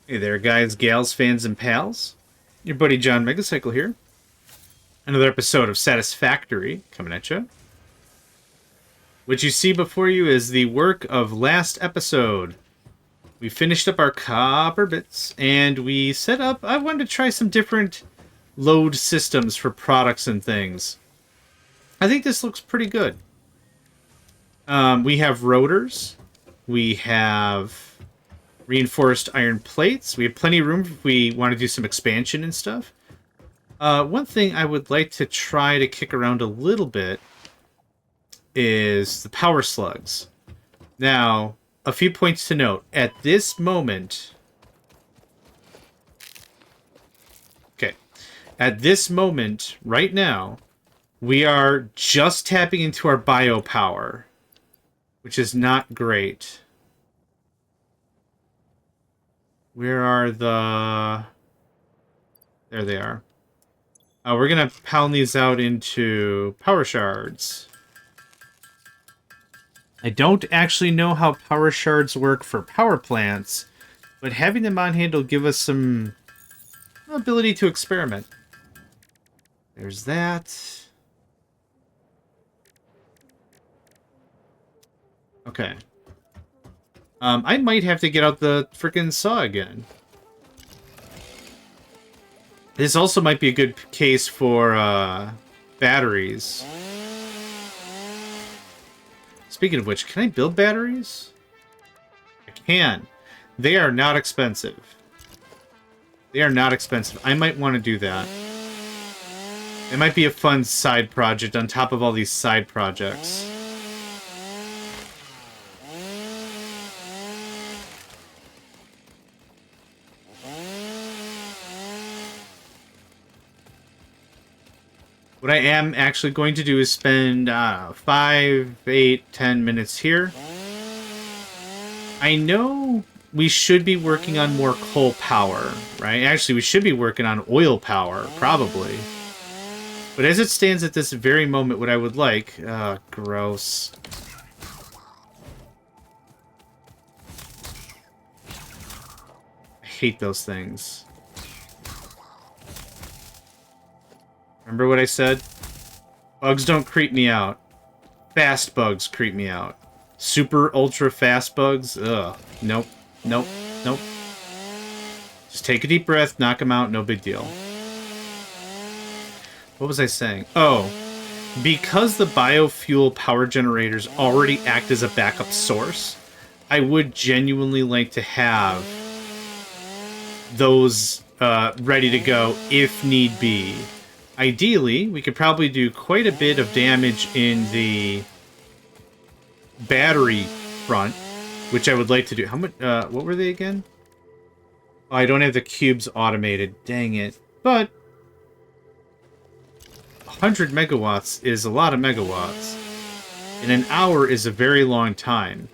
Hey there, guys, gals, fans, and pals. Your buddy JohnMegacycle here. Another episode of Satisfactory coming at you. What you see before you is the work of last episode. We finished up our copper bits, and we set up... I wanted to try some different load systems for products and things. I think this looks pretty good. We have rotors. We have reinforced iron plates. We have plenty of room if we want to do some expansion and stuff. One thing I would like to try to kick around a little bit is the power slugs. Now, a few points to note. At this moment... Okay. At this moment, right now, we are just tapping into our bio power, which is not great. Where are the... There they are. We're going to pound these out into power shards. I don't actually know how power shards work for power plants, but having them on hand will give us some ability to experiment. There's that. Okay. I might have to get out the frickin' saw again. This also might be a good case for batteries. Speaking of which, can I build batteries? I can. They are not expensive. They are not expensive. I might want to do that. It might be a fun side project on top of all these side projects. What I am actually going to do is spend 5, 8, 10 minutes here. I know we should be working on more coal power, right? Actually, we should be working on oil power, probably. But as it stands at this very moment, what I would like... gross. I hate those things. Remember what I said? Bugs don't creep me out. Fast bugs creep me out. Super ultra fast bugs? Ugh. Nope. Nope. Nope. Just take a deep breath, knock them out, no big deal. What was I saying? Oh. Because the biofuel power generators already act as a backup source, I would genuinely like to have those ready to go if need be. Ideally, we could probably do quite a bit of damage in the battery front, which I would like to do. How much? What were they again? Oh, I don't have the cubes automated. Dang it. But 100 megawatts is a lot of megawatts. And an hour is a very long time.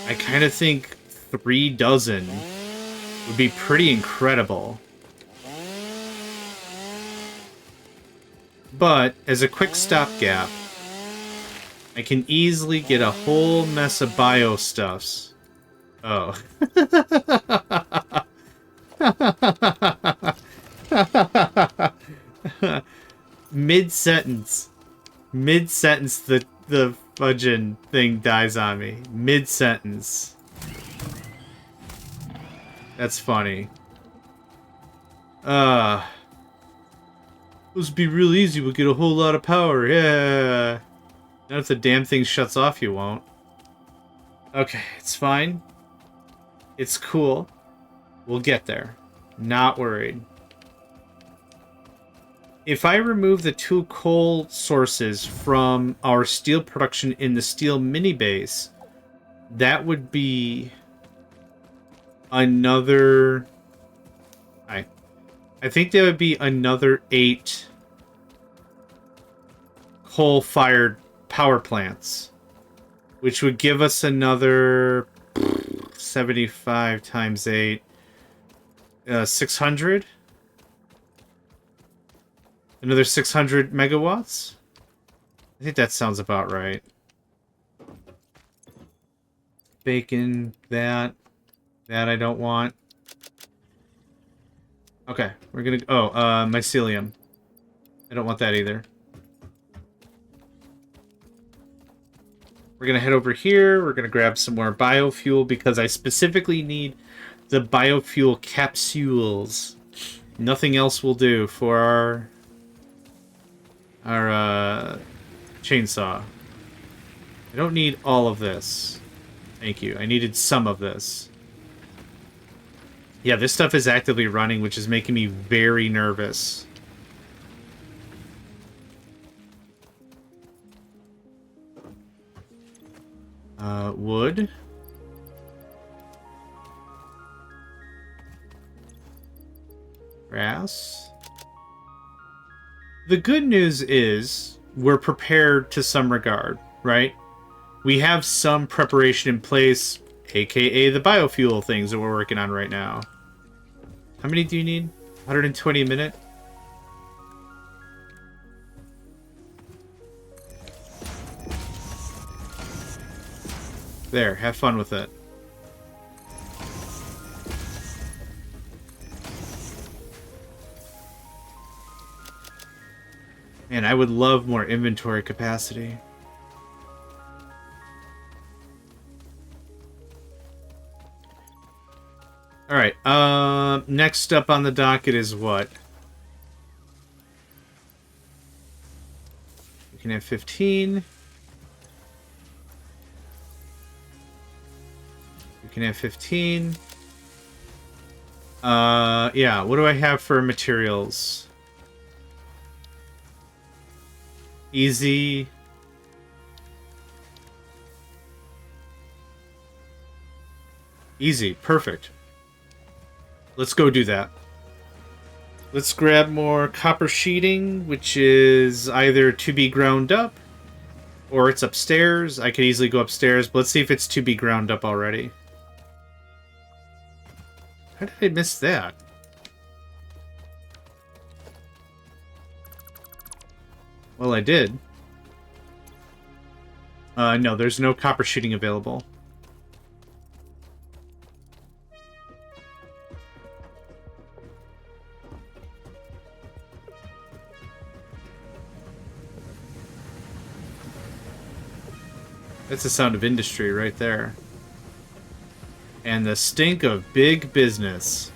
I kind of think 3 dozen would be pretty incredible. But, as a quick stopgap, I can easily get a whole mess of bio stuffs. Oh. Mid-sentence. Mid-sentence, the fudging thing dies on me. Mid-sentence. That's funny. This would be real easy. We'll get a whole lot of power. Yeah. Now if the damn thing shuts off, you won't. Okay, it's fine. It's cool. We'll get there. Not worried. If I remove the 2 coal sources from our steel production in the steel mini base, that would be another... I think there would be another 8 coal-fired power plants, which would give us another 75 times 8, 600? Another 600 megawatts? I think that sounds about right. Bacon, that. That I don't want. Okay, we're gonna... Oh, mycelium. I don't want that either. We're gonna head over here. We're gonna grab some more biofuel because I specifically need the biofuel capsules. Nothing else will do for our chainsaw. I don't need all of this. Thank you. I needed some of this. Yeah, this stuff is actively running, which is making me very nervous. Wood. Grass. The good news is we're prepared to some regard, right? We have some preparation in place, aka the biofuel things that we're working on right now. How many do you need? 120 a minute? There, have fun with it. Man, I would love more inventory capacity. Alright, next up on the docket is what? We can have 15. We can have 15. Yeah, what do I have for materials? Easy. Easy, perfect. Let's go do that. Let's grab more copper sheeting, which is either to be ground up, or it's upstairs. I could easily go upstairs, but let's see if it's to be ground up already. How did I miss that? Well, I did. No, there's no copper sheeting available. That's the sound of industry right there. And the stink of big business.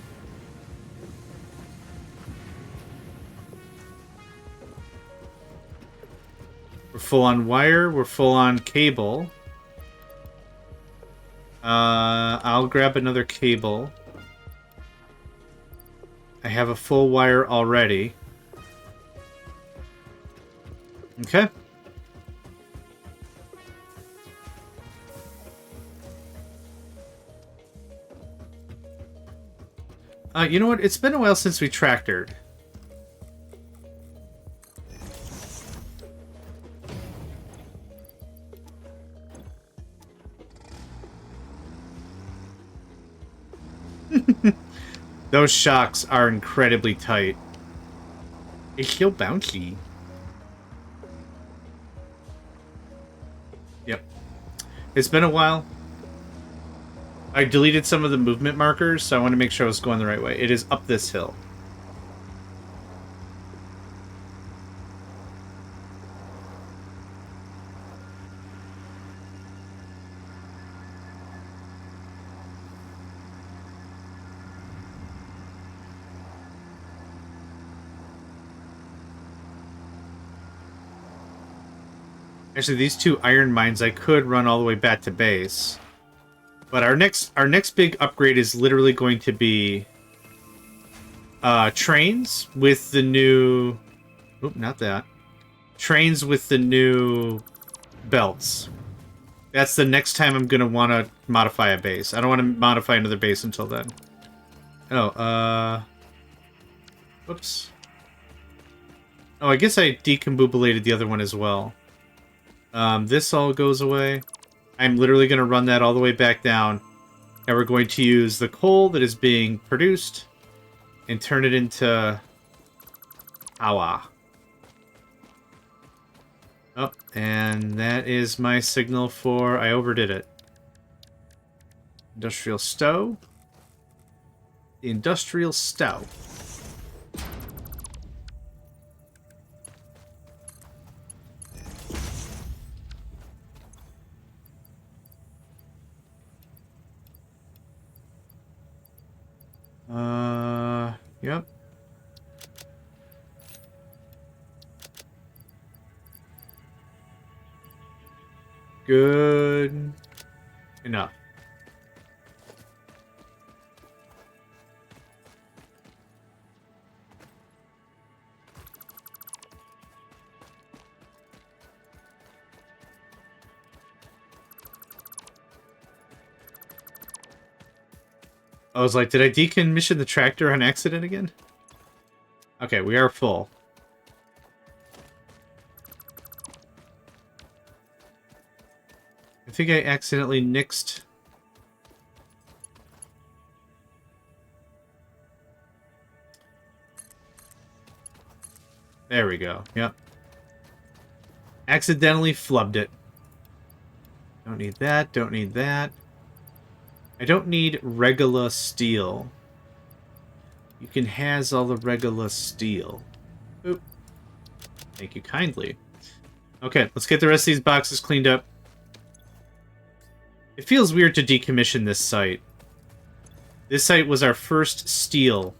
We're full on wire. We're full on cable. I'll grab another cable. I have a full wire already. Okay. You know what? It's been a while since we tractored. Those shocks are incredibly tight. It's so bouncy. Yep. It's been a while. I deleted some of the movement markers, so I want to make sure I was going the right way. It is up this hill. Actually, these two iron mines I could run all the way back to base. But our next big upgrade is literally going to be trains with the new... Oop, not that. Trains with the new belts. That's the next time I'm going to want to modify a base. I don't want to modify another base until then. Oh, whoops. Oh, I guess I decombobulated the other one as well. This all goes away. I'm literally going to run that all the way back down. And we're going to use the coal that is being produced and turn it into power. Oh, and that is my signal for I overdid it. Industrial stove. The Industrial Stout. Yep. Good enough. I was like, did I decommission the tractor on accident again? Okay, we are full. I think I accidentally nixed. There we go. Yep. Accidentally flubbed it. Don't need that. Don't need that. I don't need regular steel. You can has all the regular steel. Oop. Thank you kindly. Okay, let's get the rest of these boxes cleaned up. It feels weird to decommission this site. This site was our first steel,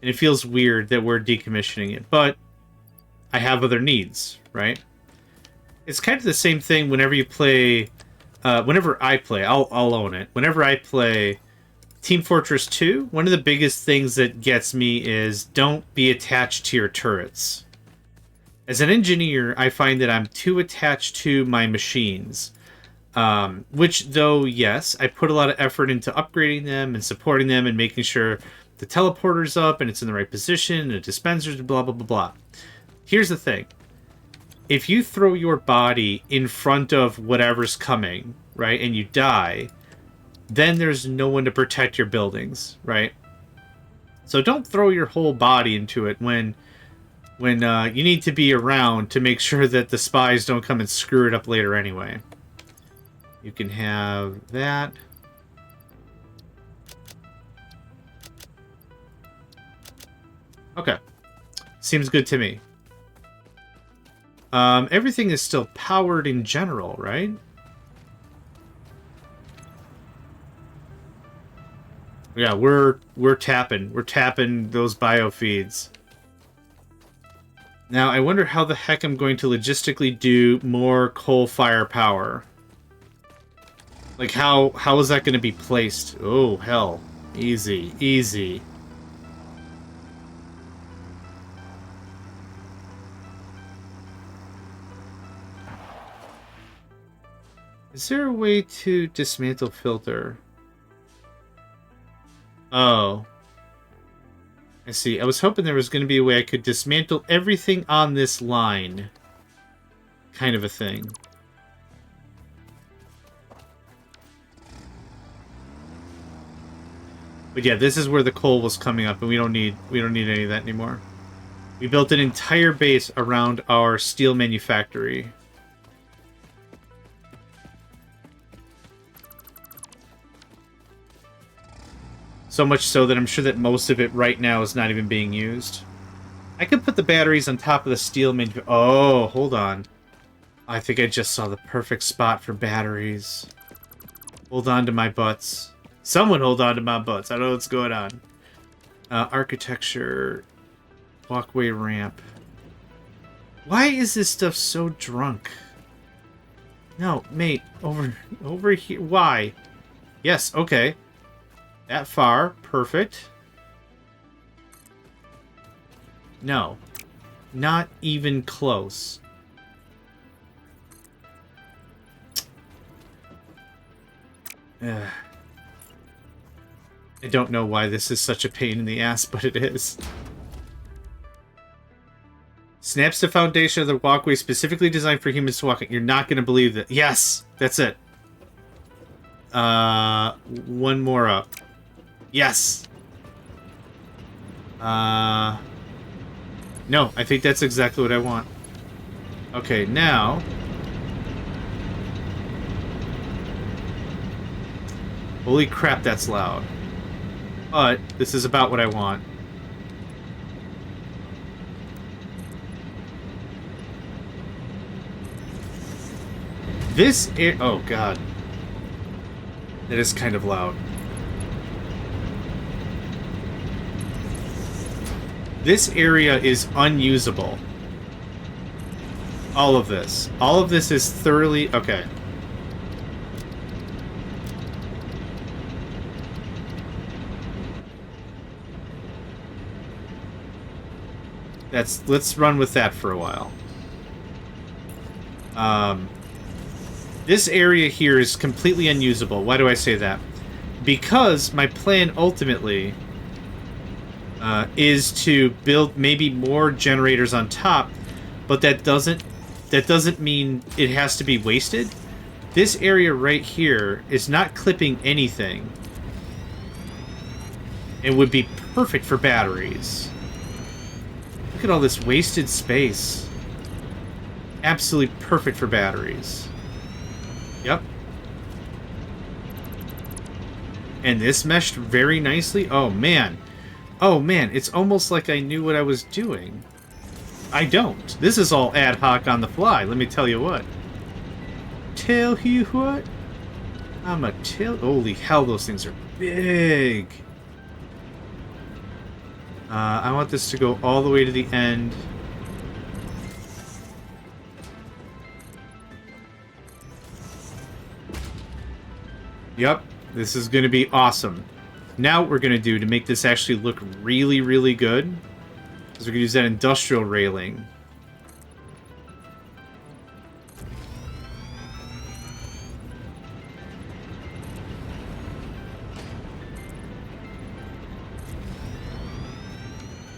and it feels weird that we're decommissioning it, but I have other needs, right? It's kind of the same thing whenever you play... whenever I play, I'll own it. Whenever I play Team Fortress 2, one of the biggest things that gets me is don't be attached to your turrets. As an engineer, I find that I'm too attached to my machines. Which, though, yes, I put a lot of effort into upgrading them and supporting them and making sure the teleporter's up and it's in the right position and the dispensers, blah, blah, blah, blah. Here's the thing. If you throw your body in front of whatever's coming, right, and you die, then there's no one to protect your buildings, right? So don't throw your whole body into it when you need to be around to make sure that the spies don't come and screw it up later anyway. You can have that. Okay. Seems good to me. Everything is still powered in general, right? Yeah, we're tapping. We're tapping those biofeeds. Now, I wonder how the heck I'm going to logistically do more coal fire power. Like, how is that going to be placed? Oh, hell. Easy, easy. Is there a way to dismantle filter? Oh. I see. I was hoping there was going to be a way I could dismantle everything on this line. Kind of a thing. But yeah, this is where the coal was coming up, and we don't need any of that anymore. We built an entire base around our steel manufactory. So much so that I'm sure that most of it right now is not even being used. I could put the batteries on top of the steel manufacturing. Oh, hold on. I think I just saw the perfect spot for batteries. Hold on to my butts. Someone hold on to my butts. I don't know what's going on. Architecture. Walkway ramp. Why is this stuff so drunk? No, mate. Over here. Why? Yes, okay. That far. Perfect. No. Not even close. Ugh. I don't know why this is such a pain in the ass, but it is. Snaps the foundation of the walkway specifically designed for humans to walk on. You're not going to believe that. Yes! That's it. One more up. Yes! No, I think that's exactly what I want. Okay, now... Holy crap, that's loud. But this is about what I want. Oh god. It is kind of loud. This area is unusable. All of this. All of this is thoroughly... Okay. Let's run with that for a while. This area here is completely unusable. Why do I say that? Because my plan ultimately is to build maybe more generators on top, but that doesn't mean it has to be wasted. This area right here is not clipping anything. It would be perfect for batteries. Look at all this wasted space. Absolutely perfect for batteries. Yep. And this meshed very nicely. Oh, man. Oh, man. It's almost like I knew what I was doing. I don't. This is all ad hoc on the fly, let me tell you what. Tell you what? I'm a tell... Holy hell, those things are big. I want this to go all the way to the end. Yep, this is going to be awesome. Now what we're going to do to make this actually look really, really good is we're going to use that industrial railing.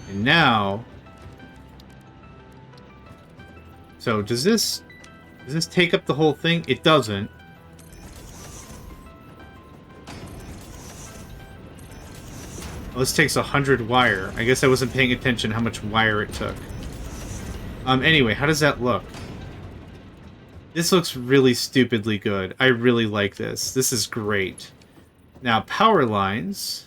And now... So, does this take up the whole thing? It doesn't. Well, this takes 100 wire. I guess I wasn't paying attention how much wire it took. Anyway, how does that look? This looks really stupidly good. I really like this. This is great. Now, power lines.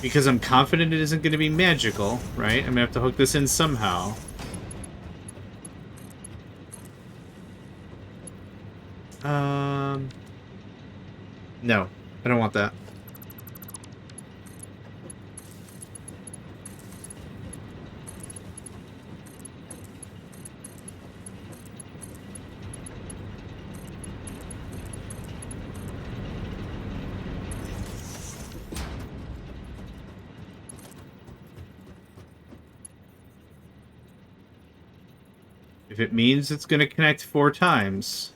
Because I'm confident it isn't going to be magical, right? I'm going to have to hook this in somehow. No. I don't want that. If it means it's going to connect 4 times,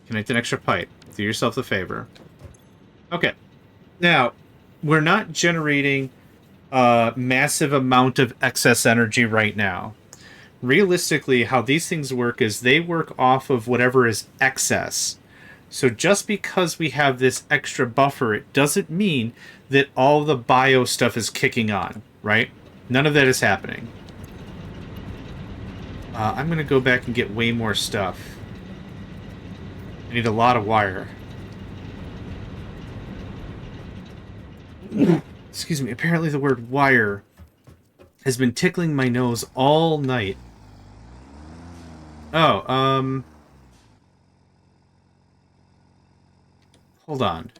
connect an extra pipe. Do yourself a favor. Okay. Now, we're not generating a massive amount of excess energy right now. Realistically, how these things work is they work off of whatever is excess. So just because we have this extra buffer, it doesn't mean that all the bio stuff is kicking on, right? None of that is happening. I'm going to go back and get way more stuff. I need a lot of wire. Excuse me. Apparently the word wire has been tickling my nose all night. Oh, hold on.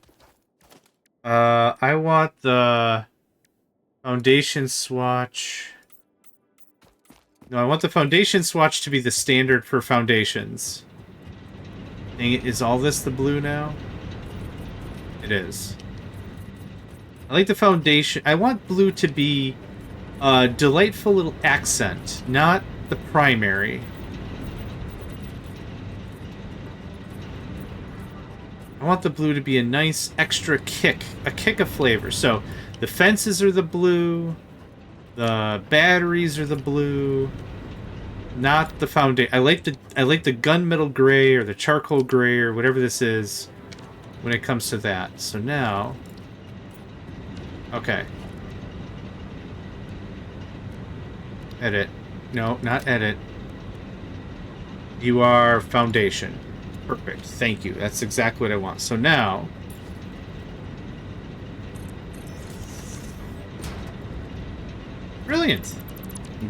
I want the foundation swatch. No, I want the foundation swatch to be the standard for foundations. Dang it, is all this the blue now? It is. I like the foundation. I want blue to be a delightful little accent, not the primary. I want the blue to be a nice extra kick, a kick of flavor. So the fences are the blue, the batteries are the blue, not the foundation. I like the gunmetal gray or the charcoal gray or whatever this is when it comes to that. So now, okay. Edit. No, not edit. You are foundation. Perfect. Thank you. That's exactly what I want. So now, Brilliant.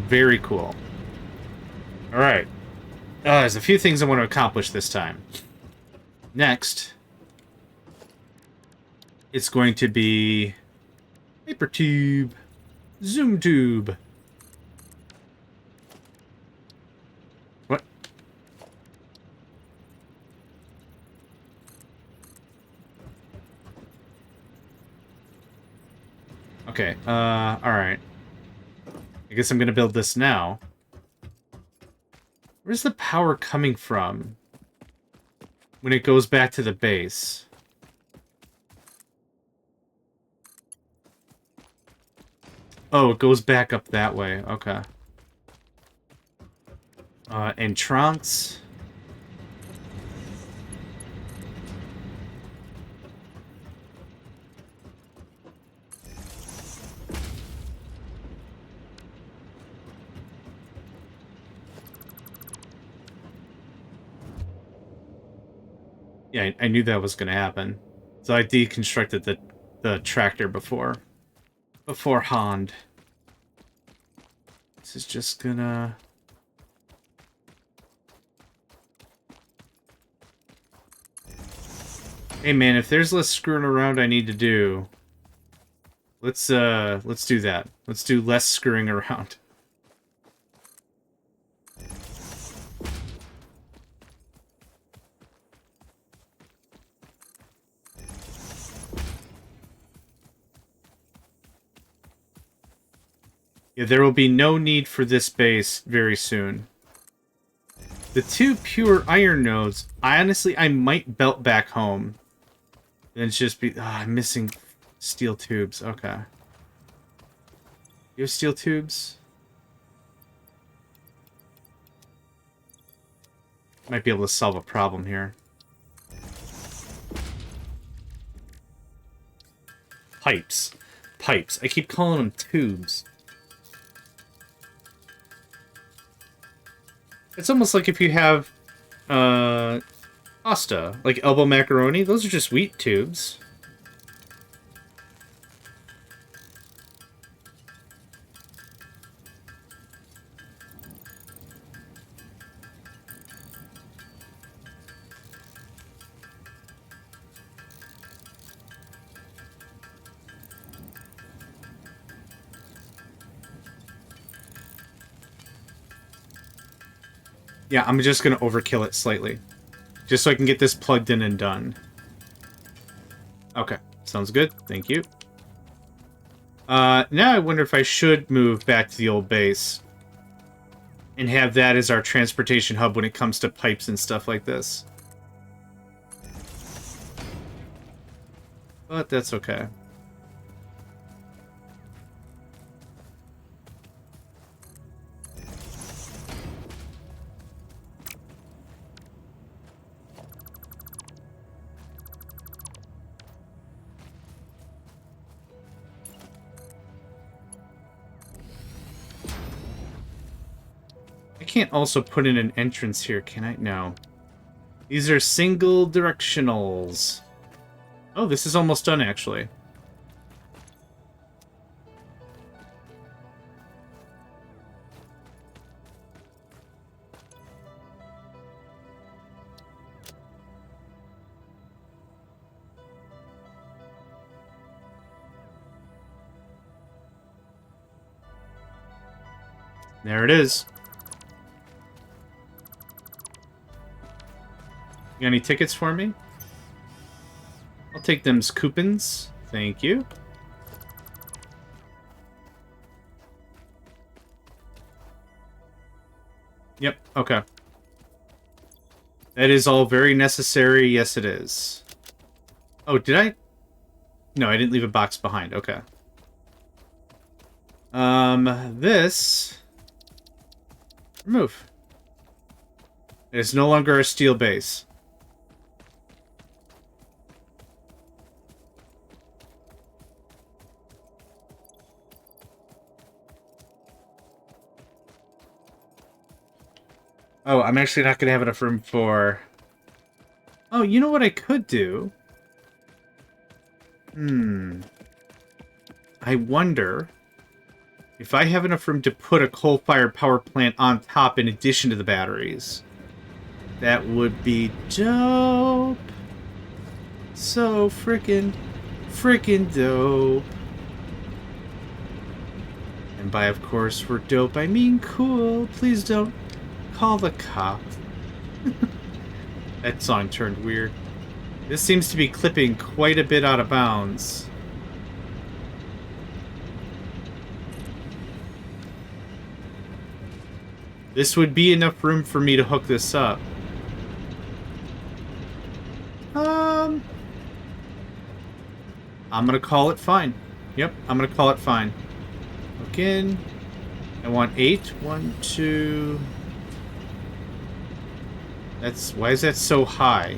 Very cool. Alright. There's a few things I want to accomplish this time. Next, it's going to be paper tube, zoom tube. What? Okay, alright. I guess I'm gonna build this now. Where's the power coming from when it goes back to the base? Oh, it goes back up that way. Okay. And trunks. Yeah, I knew that was going to happen. So I deconstructed the tractor beforehand. This is just gonna... Hey man, if there's less screwing around I need to do, let's do that. Let's do less screwing around. Yeah, there will be no need for this base very soon. The 2 pure iron nodes, I might belt back home. And it's just be... I'm missing steel tubes. Okay. You have steel tubes? Might be able to solve a problem here. Pipes. Pipes. I keep calling them tubes. It's almost like if you have, pasta, like elbow macaroni, those are just wheat tubes. Yeah, I'm just gonna overkill it slightly. Just so I can get this plugged in and done. Okay, sounds good. Thank you. Now I wonder if I should move back to the old base. And have that as our transportation hub when it comes to pipes and stuff like this. But that's okay. I can't also put in an entrance here, can I? No. These are single directionals. Oh, this is almost done, actually. There it is. You got any tickets for me? I'll take them's coupons. Thank you. Yep, okay. That is all very necessary. Yes, it is. Oh, did I? No, I didn't leave a box behind. Okay. This... Remove. It is no longer a steel base. Oh, I'm actually not going to have enough room for... Oh, you know what I could do? I wonder If I have enough room to put a coal-fired power plant on top in addition to the batteries, that would be dope. So frickin' dope. And by, of course, for dope, I mean cool. Please don't call the cop. That song turned weird. This seems to be clipping quite a bit out of bounds. This would be enough room for me to hook this up. I'm gonna call it fine. Yep, I'm gonna call it fine. Hook in. I want 8. 1, 2. Why is that so high?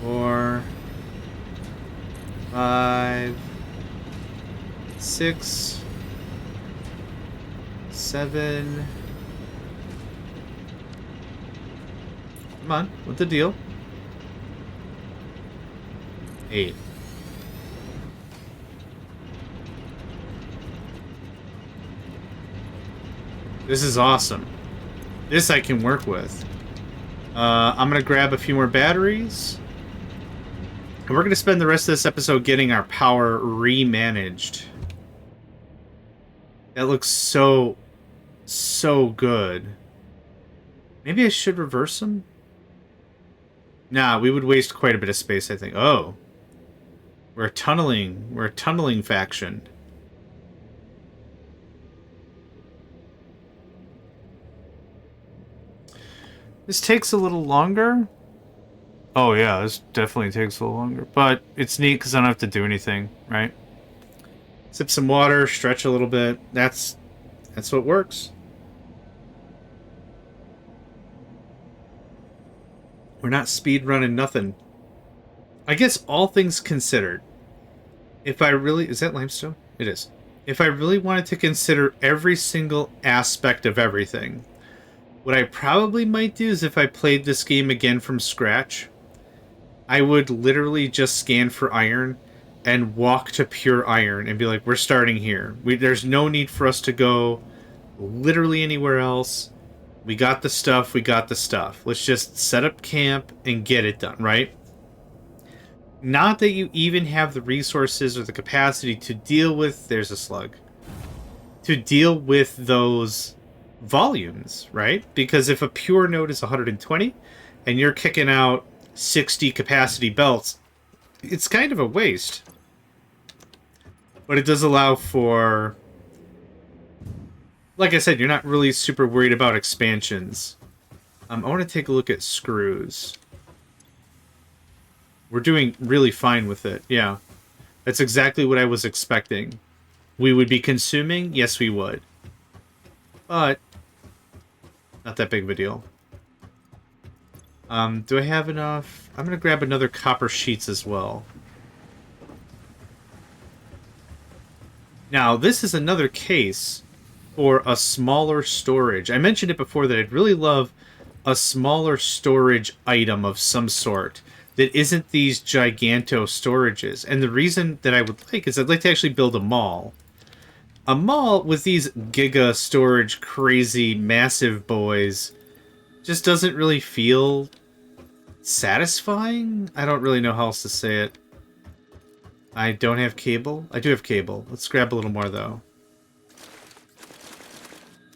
4, 5, 6, 7. Come on, what's the deal? 8. This is awesome. This I can work with. I'm gonna grab a few more batteries. And we're gonna spend the rest of this episode getting our power remanaged. That looks so good. Maybe I should reverse them? Nah, we would waste quite a bit of space, I think. Oh. We're a tunneling faction. This takes a little longer. Oh yeah, this definitely takes a little longer. But it's neat because I don't have to do anything, right? Sip some water, stretch a little bit. That's what works. We're not speed running nothing. I guess all things considered, if I really... Is that limestone? It is. If I really wanted to consider every single aspect of everything, what I probably might do is if I played this game again from scratch, I would literally just scan for iron and walk to pure iron and be like, we're starting here. There's no need for us to go literally anywhere else. We got the stuff, Let's just set up camp and get it done, right? Not that you even have the resources or the capacity to deal with... There's a slug. To deal with those volumes, right? Because if a pure node is 120 and you're kicking out 60 capacity belts, it's kind of a waste. But it does allow for... Like I said, you're not really super worried about expansions. I want to take a look at screws. We're doing really fine with it, yeah. That's exactly what I was expecting. We would be consuming? Yes, we would. But, not that big of a deal. Do I have enough? I'm going to grab another copper sheets as well. Now, this is another case for a smaller storage. I mentioned it before that I'd really love a smaller storage item of some sort that isn't these giganto storages. And the reason that I would like is I'd like to actually build a mall. A mall with these giga storage crazy massive boys just doesn't really feel satisfying. I don't really know how else to say it. I don't have cable. I do have cable. Let's grab a little more though.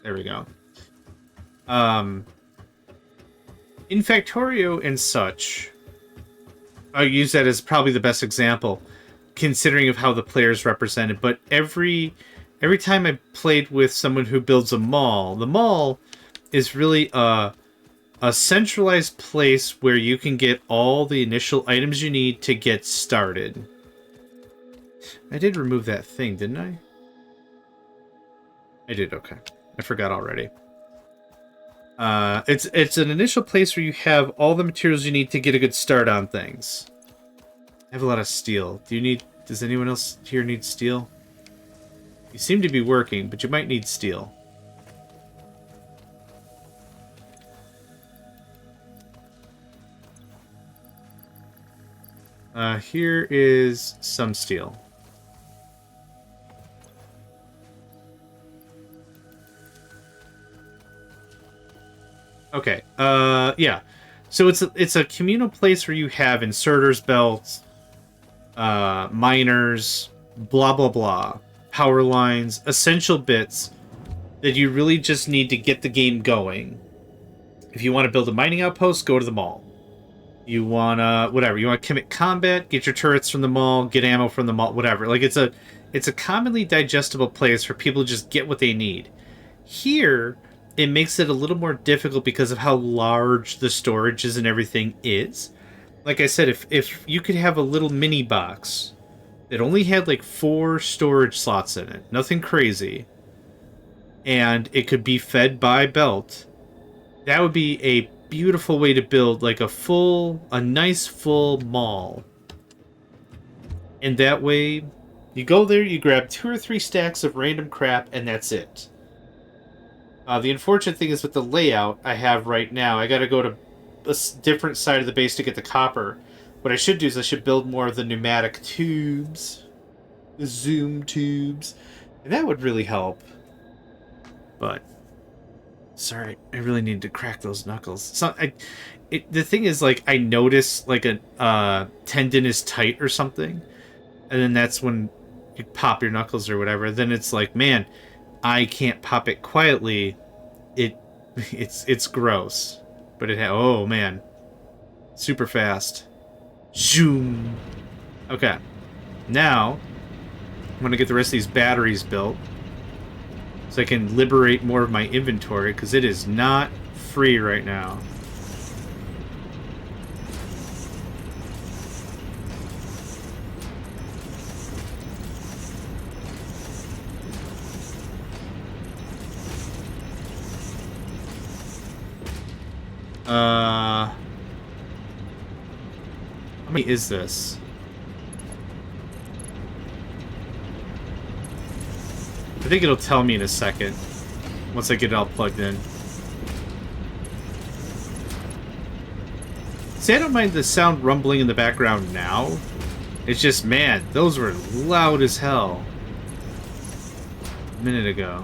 There we go. In Factorio and such, I use that as probably the best example, considering of how the player's represented. But every time I played with someone who builds a mall, the mall is really a centralized place where you can get all the initial items you need to get started. I did remove that thing, didn't I? I did, okay. I forgot already. It's an initial place where you have all the materials you need to get a good start on things. I have a lot of steel. Does anyone else here need steel? You seem to be working, but you might need steel. Here is some steel. Okay. Yeah. So it's a communal place where you have inserters, belts, miners, blah blah blah, power lines, essential bits that you really just need to get the game going. If you want to build a mining outpost, go to the mall. You want to whatever, you want to commit combat, get your turrets from the mall, get ammo from the mall, whatever. Like it's a commonly digestible place for people to just get what they need. Here, it makes it a little more difficult because of how large the storages and everything is. Like I said, if you could have a little mini box that only had like 4 storage slots in it, nothing crazy, and it could be fed by belt, that would be a beautiful way to build like a nice full mall. And that way, you go there, you grab 2 or 3 stacks of random crap, and that's it. The unfortunate thing is with the layout I have right now, I gotta go to a different side of the base to get the copper. What I should do is I should build more of the pneumatic tubes, the zoom tubes, and that would really help. But sorry, I really need to crack those knuckles. So the thing is, like, I notice like a tendon is tight or something, and then that's when you pop your knuckles or whatever. Then it's like, man, I can't pop it quietly. It's gross, but oh man, super fast. Zoom. Okay, now I'm gonna get the rest of these batteries built so I can liberate more of my inventory because it is not free right now. How many is this? I think it'll tell me in a second once I get it all plugged in. See, I don't mind the sound rumbling in the background now. It's just, man, those were loud as hell a minute ago.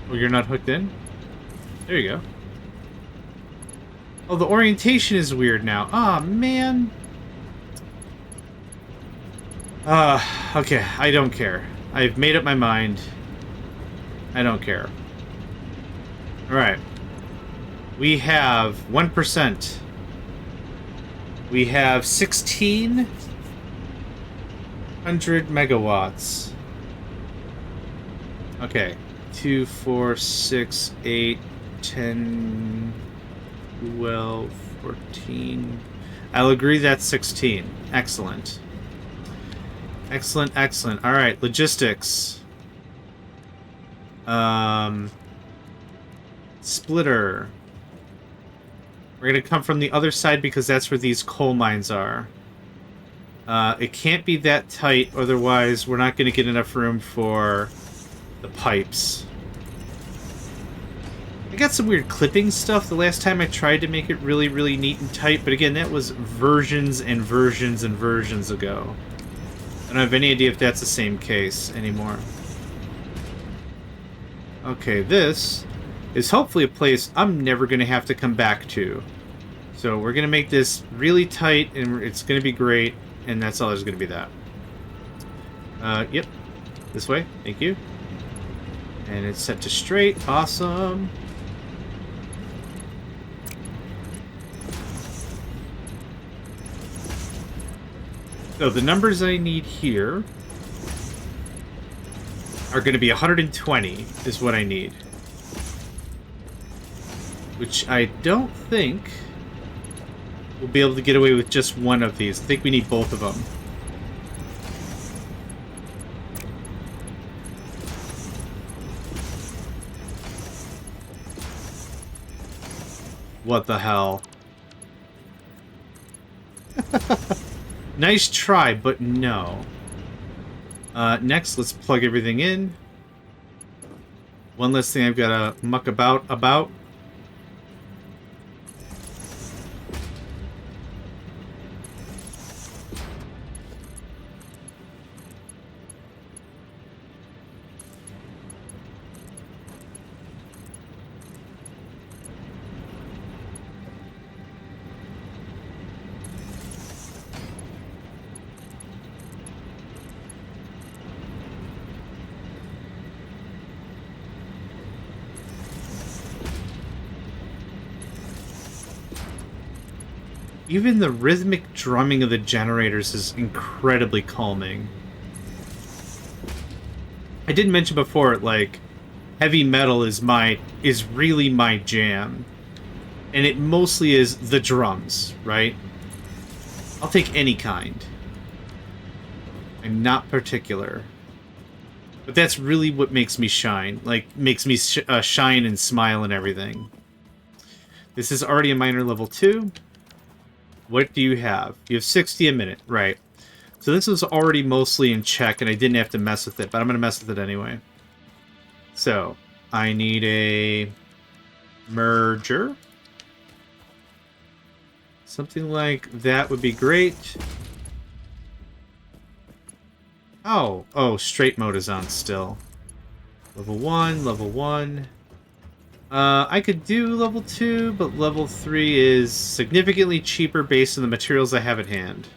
Oh, you're not hooked in? There you go. Oh, the orientation is weird now. Ah, man. Okay, I don't care. I've made up my mind. I don't care. Alright. We have 1%. We have 1,600 megawatts. Okay. 2, 4, 6, 8, 10, 12, 14. I'll agree that's 16. Excellent. Excellent, excellent. Alright, logistics. Splitter. We're gonna come from the other side because that's where these coal mines are. It can't be that tight, otherwise we're not gonna get enough room for the pipes. I got some weird clipping stuff the last time I tried to make it really, really neat and tight, but again, that was versions and versions and versions ago. I don't have any idea if that's the same case anymore. Okay, this is hopefully a place I'm never going to have to come back to. So we're going to make this really tight, and it's going to be great, and that's all there's going to be that. Yep. This way. Thank you. And it's set to straight. Awesome. So the numbers I need here are going to be 120 is what I need. Which I don't think we'll be able to get away with just one of these. I think we need both of them. What the hell? Nice try, but no. Next, let's plug everything in. One less thing I've got to muck about. Even the rhythmic drumming of the generators is incredibly calming. I did mention before, like, heavy metal is really my jam. And it mostly is the drums, right? I'll take any kind. I'm not particular. But that's really what makes me shine. Like, makes me shine and smile and everything. This is already a minor level 2. What do you have? You have 60 a minute, right. So this was already mostly in check, and I didn't have to mess with it, but I'm going to mess with it anyway. So, I need a merger. Something like that would be great. Oh, straight mode is on still. Level 1, level 1. I could do level 2, but level 3 is significantly cheaper based on the materials I have at hand.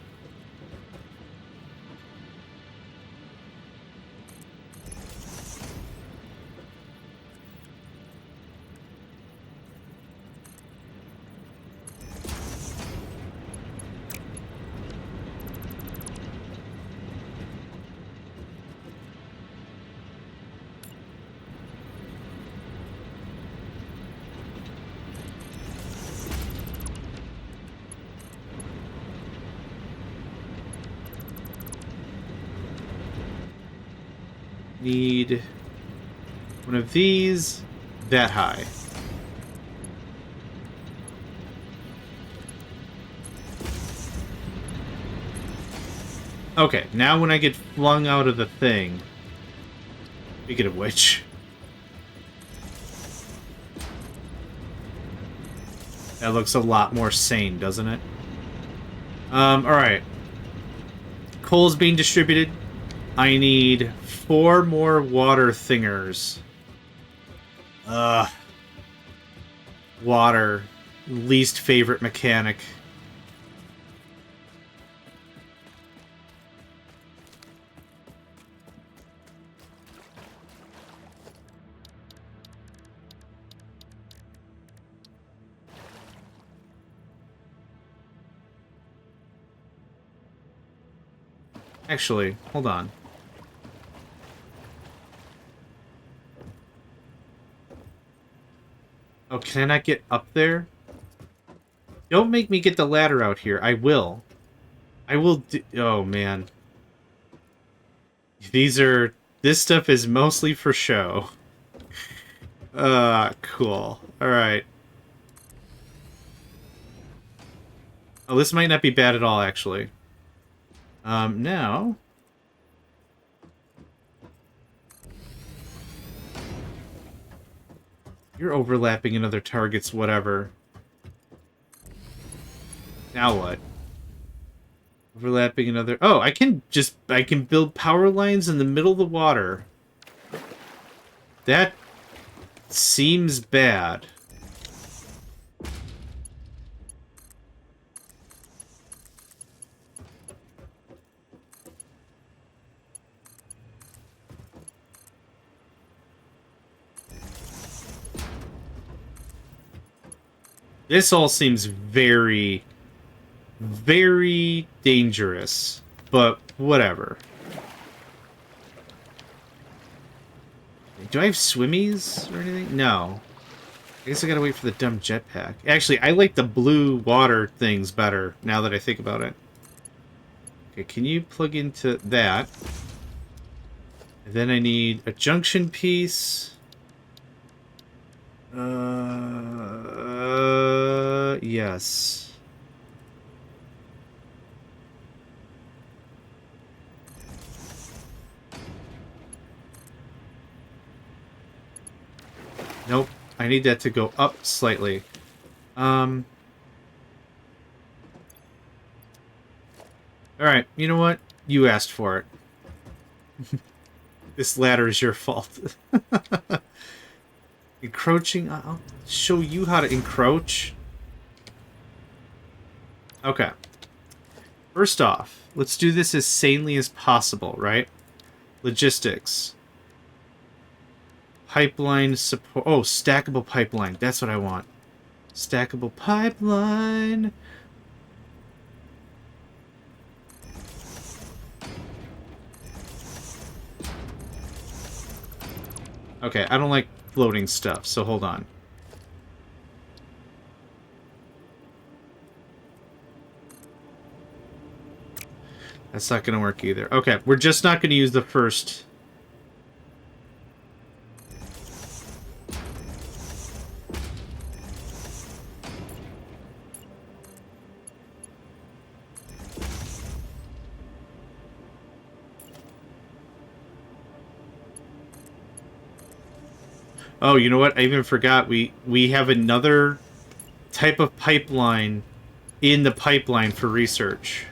Need one of these that high. Okay, now when I get flung out of the thing, speaking of which, that looks a lot more sane, doesn't it? Alright. Coal's being distributed. I need 4 more water thingers. Water. Least favorite mechanic. Actually, hold on. Oh, can I not get up there? Don't make me get the ladder out here. I will. I will do... Oh, man. This stuff is mostly for show. Cool. Alright. Oh, this might not be bad at all, actually. Now... You're overlapping in other targets, whatever. Now what? Overlapping another... Oh, I can build power lines in the middle of the water. That seems bad. This all seems very, very dangerous, but whatever. Do I have swimmies or anything? No. I guess I gotta wait for the dumb jetpack. Actually, I like the blue water things better, now that I think about it. Okay, can you plug into that? And then I need a junction piece. Yes. I need that to go up slightly. Alright, you know what? You asked for it. This ladder is your fault. Encroaching? I'll show you how to encroach. Okay. First off, let's do this as sanely as possible, right? Logistics. Pipeline support. Oh, stackable pipeline. That's what I want. Stackable pipeline. Okay, I don't like floating stuff, so hold on. That's not going to work either. Okay, we're just not going to use the first. Oh, you know what? I even forgot. We have another type of pipeline in the pipeline for research.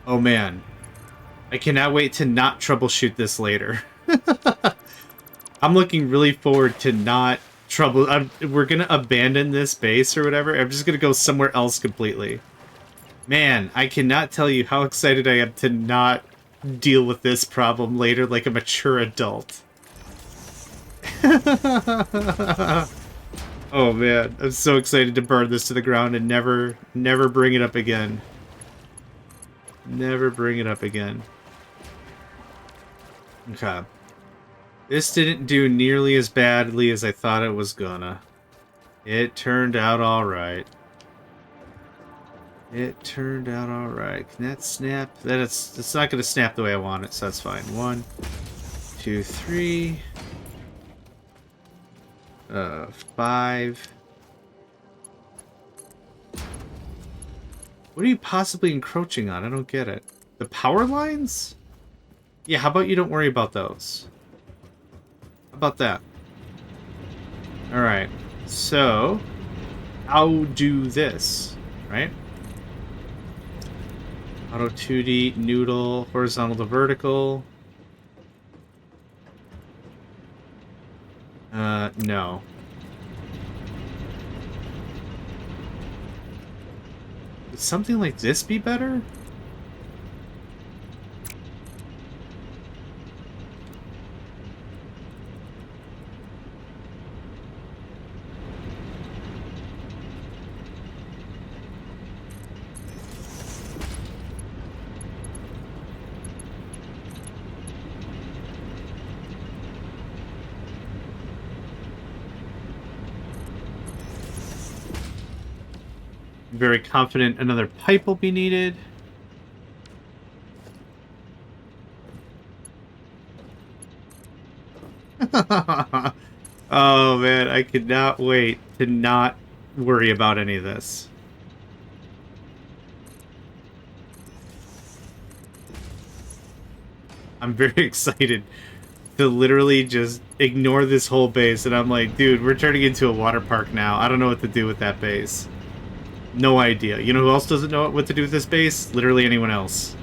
Oh man, I cannot wait to not troubleshoot this later. I'm looking really forward to not we're gonna abandon this base or whatever. I'm just gonna go somewhere else completely. Man, I cannot tell you how excited I am to not deal with this problem later like a mature adult. Oh man, I'm so excited to burn this to the ground and never bring it up again. Never bring it up again. Okay. This didn't do nearly as badly as I thought it was gonna. It turned out alright. It turned out alright. Can that snap? It's not gonna snap the way I want it, so that's fine. 1, 2, 3. 5. What are you possibly encroaching on? I don't get it. The power lines? Yeah, how about you don't worry about those? How about that? Alright, so I'll do this, right? Auto 2D, noodle, horizontal to vertical. No. Would something like this be better? Very confident another pipe will be needed. Oh man, I could not wait to not worry about any of this. I'm very excited to literally just ignore this whole base, and I'm like, dude, we're turning into a water park now. I don't know what to do with that base. No idea. You know who else doesn't know what to do with this base? Literally anyone else.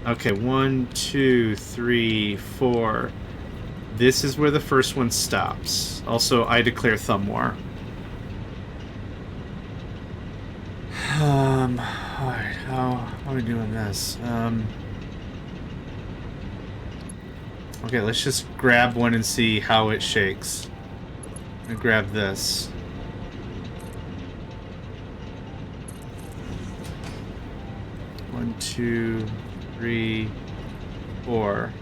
Okay, 1, 2, 3, 4. This is where the first one stops. Also, I declare thumb war. Alright, how are we doing this? Okay, let's just grab one and see how it shakes. I'm gonna grab this. One, 2, 3, 4.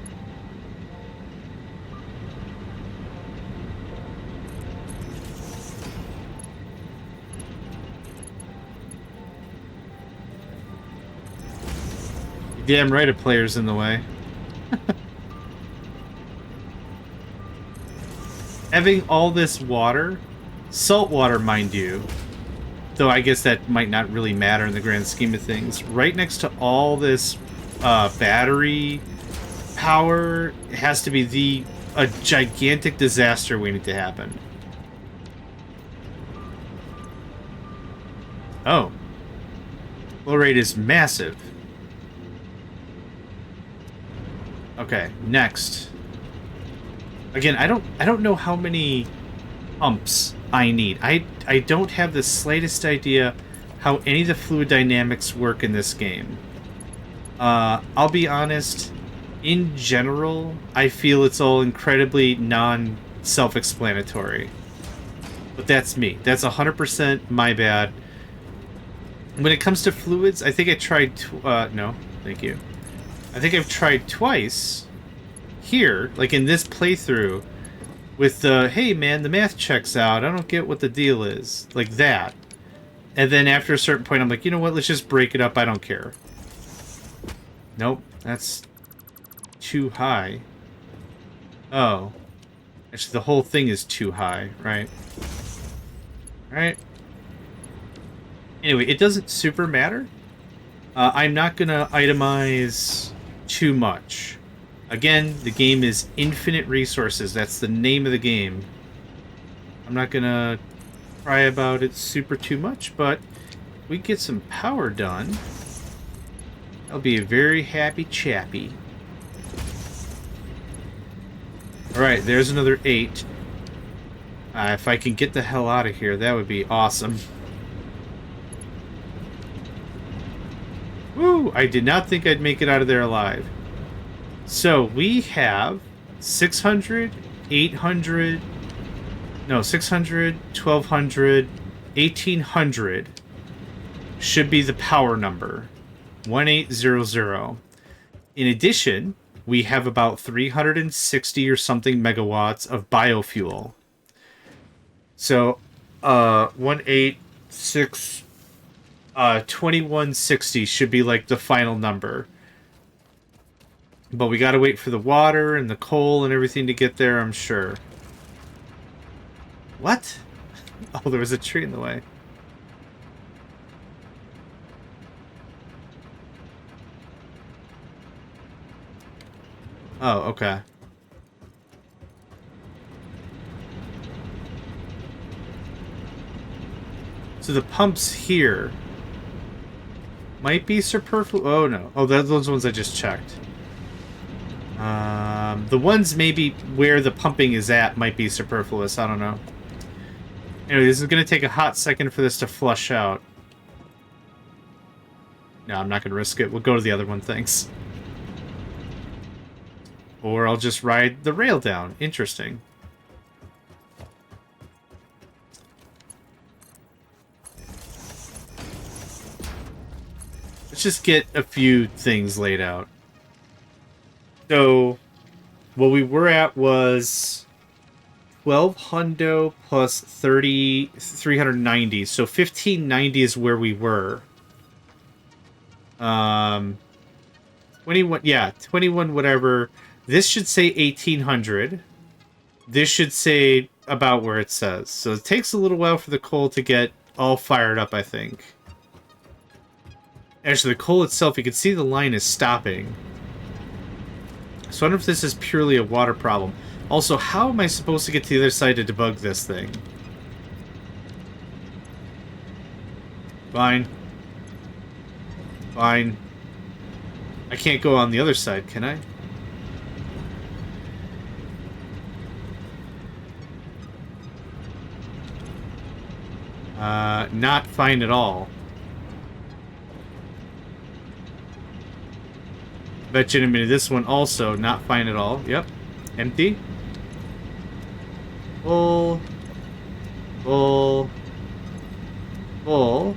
You're damn right a player's in the way. Having all this water, salt water, mind you, though I guess that might not really matter in the grand scheme of things. Right next to all this battery power has to be a gigantic disaster waiting to happen. Oh. Flow rate is massive. Okay, next. Again, I don't know how many pumps I need. I don't have the slightest idea how any of the fluid dynamics work in this game. I'll be honest, in general, I feel it's all incredibly non-self-explanatory. But that's me. That's 100% my bad. When it comes to fluids, I think I tried... no, thank you. I think I've tried twice here, like in this playthrough, with the, hey man, the math checks out, I don't get what the deal is. Like that. And then after a certain point, I'm like, you know what, let's just break it up, I don't care. Nope, that's too high. Oh. Actually, the whole thing is too high, right? Alright. Anyway, it doesn't super matter. I'm not going to itemize too much. Again, the game is infinite resources. That's the name of the game. I'm not going to cry about it super too much, but if we get some power done, I'll be a very happy chappy. Alright, there's another 8. If I can get the hell out of here, that would be awesome. Woo! I did not think I'd make it out of there alive. So, we have 600, 800... No, 600, 1200, 1800 should be the power number. 1800. In addition, we have about 360 or something megawatts of biofuel. So, 2160 should be like the final number. But we gotta wait for the water and the coal and everything to get there, I'm sure. What? Oh, there was a tree in the way. Oh, okay. So the pumps here might be superfluous. Oh, no. Oh, those ones I just checked. The ones maybe where the pumping is at might be superfluous. I don't know. Anyway, this is going to take a hot second for this to flush out. No, I'm not going to risk it. We'll go to the other one, thanks. Or I'll just ride the rail down. Interesting. Let's just get a few things laid out. So, what we were at was 1200 plus 390. So 1590 is where we were. 21, yeah, 21 whatever. This should say 1800. This should say about where it says. So it takes a little while for the coal to get all fired up, I think. Actually, the coal itself, you can see the line is stopping. So I wonder if this is purely a water problem. Also, how am I supposed to get to the other side to debug this thing? Fine. Fine. I can't go on the other side, can I? Not fine at all. Bet you in a minute, this one also not fine at all. Yep. Empty. Full. Full. Full.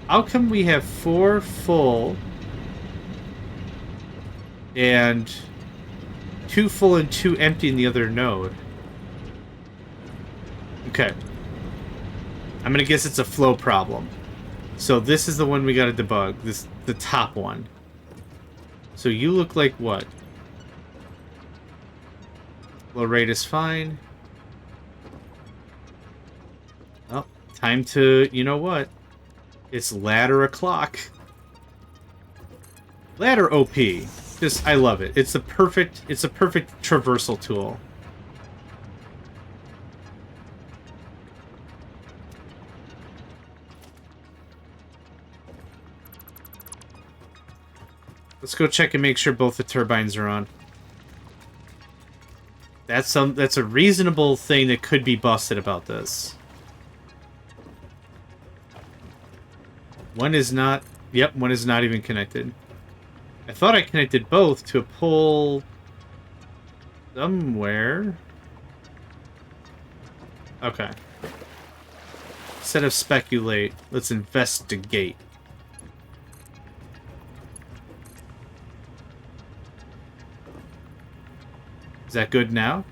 How come we have 4 full and 2 full and 2 empty in the other node? Okay. I'm gonna guess it's a flow problem. So this is the one we gotta debug. The top one. So you look like what? Flow rate is fine. Oh, Time to, you know what? It's ladder o'clock. Ladder OP. Just, I love it. It's a perfect traversal tool. Let's go check and make sure both the turbines are on. That's a reasonable thing that could be busted about this. One is not... Yep, one is not even connected. I thought I connected both to a pole... somewhere. Okay. Instead of speculate, let's investigate. Is that good now?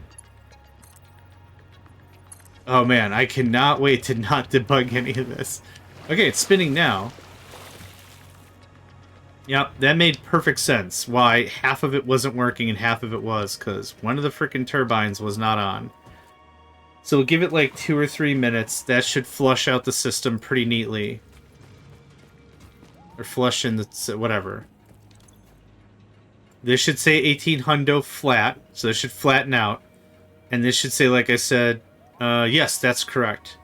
Oh man, I cannot wait to not debug any of this. Okay, it's spinning now. Yep, that made perfect sense. Why half of it wasn't working and half of it was, because one of the frickin' turbines was not on. So we'll give it like 2 or 3 minutes. That should flush out the system pretty neatly. Or flush in the... whatever. This should say 1800 flat, so this should flatten out. And this should say, like I said, yes, that's correct.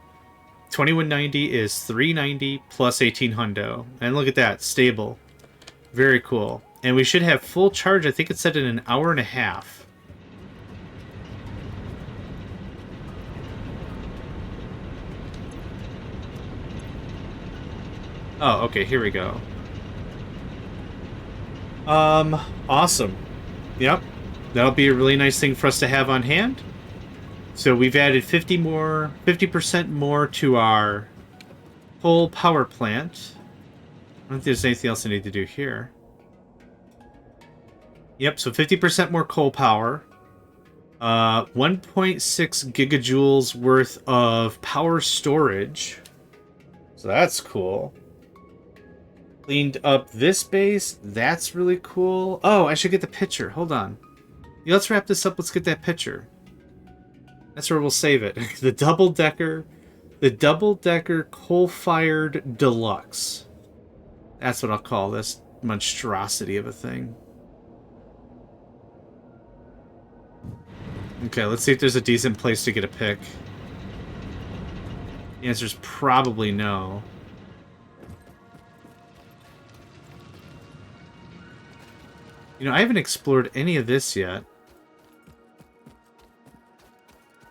2190 is 390 plus 1800. And look at that, stable. Very cool. And we should have full charge, I think it said in an hour and a half. Oh, okay, here we go. Awesome. Yep. That'll be a really nice thing for us to have on hand. So we've added 50% more to our whole power plant. I don't think there's anything else I need to do here. Yep, so 50% more coal power. 1.6 gigajoules worth of power storage. So that's cool. Cleaned up this base. That's really cool. Oh, I should get the picture. Hold on. Yeah, let's wrap this up. Let's get that picture. That's where we'll save it. The double-decker coal-fired deluxe. That's what I'll call this monstrosity of a thing. Okay, let's see if there's a decent place to get a pick. The answer is probably no. You know, I haven't explored any of this yet.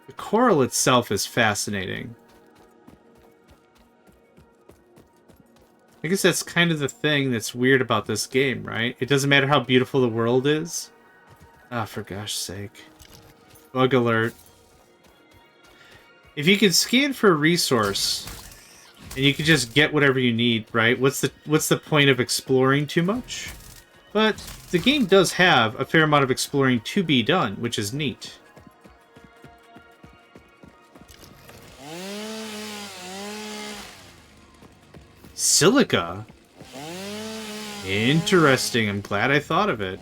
The coral itself is fascinating. I guess that's kind of the thing that's weird about this game, right? It doesn't matter how beautiful the world is. Ah, for gosh sake. Bug alert. If you can scan for a resource, and you can just get whatever you need, right? What's the point of exploring too much? But the game does have a fair amount of exploring to be done, which is neat. Silica? Interesting. I'm glad I thought of it.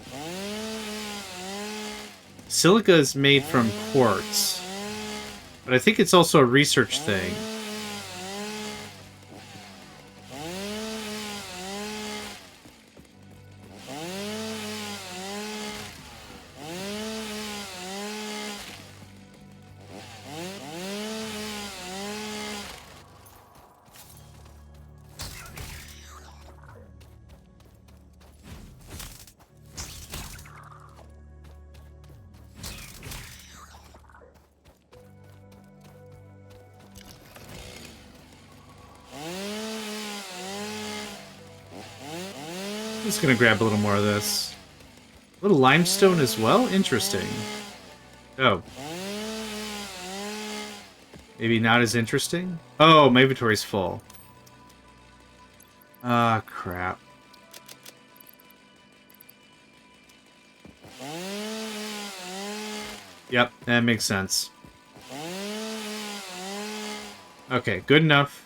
Silica is made from quartz. But I think it's also a research thing. I'm just gonna grab a little more of this. A little limestone as well? Interesting. Oh. Maybe not as interesting? Oh, my inventory's full. Ah, crap. Yep, that makes sense. Okay, good enough.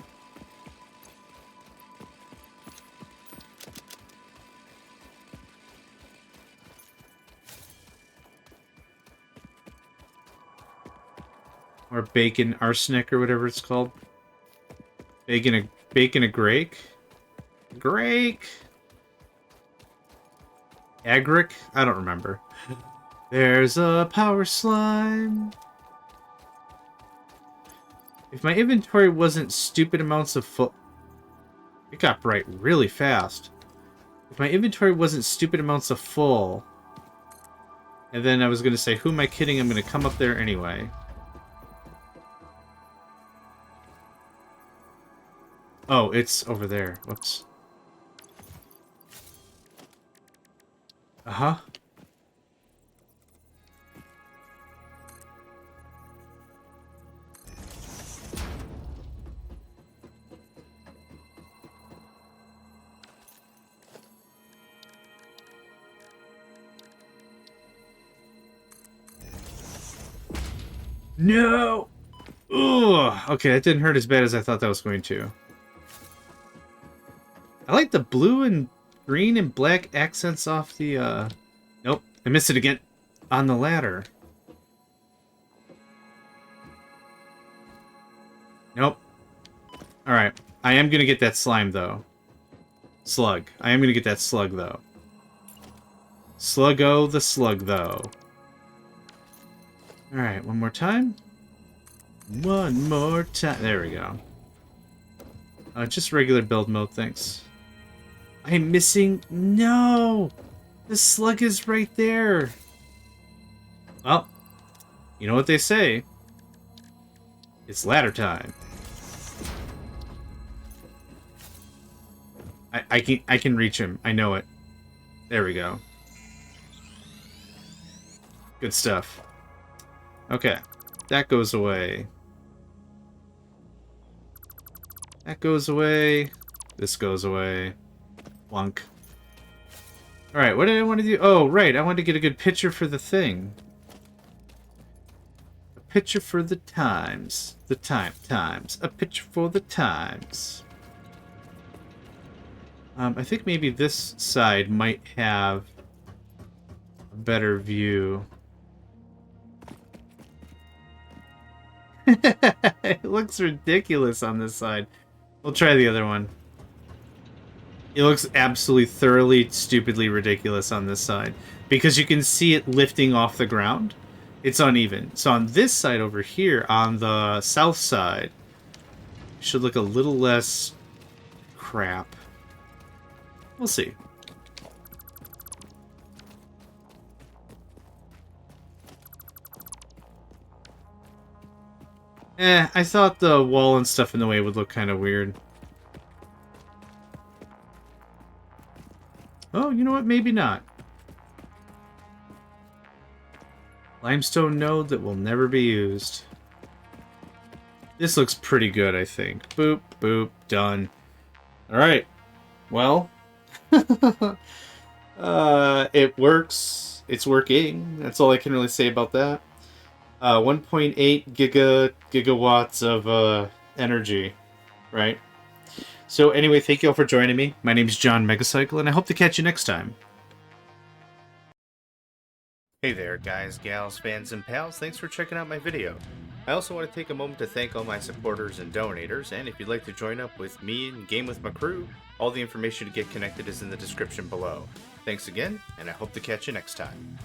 Or bacon arsenic or whatever it's called. Bacon a grake? Grake! Agric? I don't remember. There's a power slime. If my inventory wasn't stupid amounts of full... It got bright really fast. If my inventory wasn't stupid amounts of full... And then I was going to say, who am I kidding? I'm going to come up there anyway. Oh, it's over there. Whoops. Uh-huh. No! Ugh! Okay, that didn't hurt as bad as I thought that was going to. I like the blue and green and black accents off the, Nope, I missed it again. On the ladder. Nope. Alright, I am gonna get that slime, though. Slug. I am gonna get that slug, though. Sluggo the slug, though. Alright, one more time. One more time. There we go. Just regular build mode, thanks. I'm missing... No! The slug is right there. Well, you know what they say. It's ladder time. I can reach him. I know it. There we go. Good stuff. Okay. That goes away. That goes away. This goes away. Wonk. Alright, what did I want to do? Oh, right. I wanted to get a good picture for the thing. A picture for the times. The times. A picture for the times. I think maybe this side might have a better view. It looks ridiculous on this side. We'll try the other one. It looks absolutely, thoroughly, stupidly ridiculous on this side. Because you can see it lifting off the ground. It's uneven. So on this side over here, on the south side, it should look a little less crap. We'll see. I thought the wall and stuff in the way would look kind of weird. Oh, you know what? Maybe not. Limestone node that will never be used. This looks pretty good, I think. Boop, boop, done. Alright. Well. It works. It's working. That's all I can really say about that. 1.8 gigawatts of energy, right? So anyway, thank you all for joining me. My name's JohnMegacycle, and I hope to catch you next time. Hey there, guys, gals, fans, and pals. Thanks for checking out my video. I also want to take a moment to thank all my supporters and donators, and if you'd like to join up with me and game with my crew, all the information to get connected is in the description below. Thanks again, and I hope to catch you next time.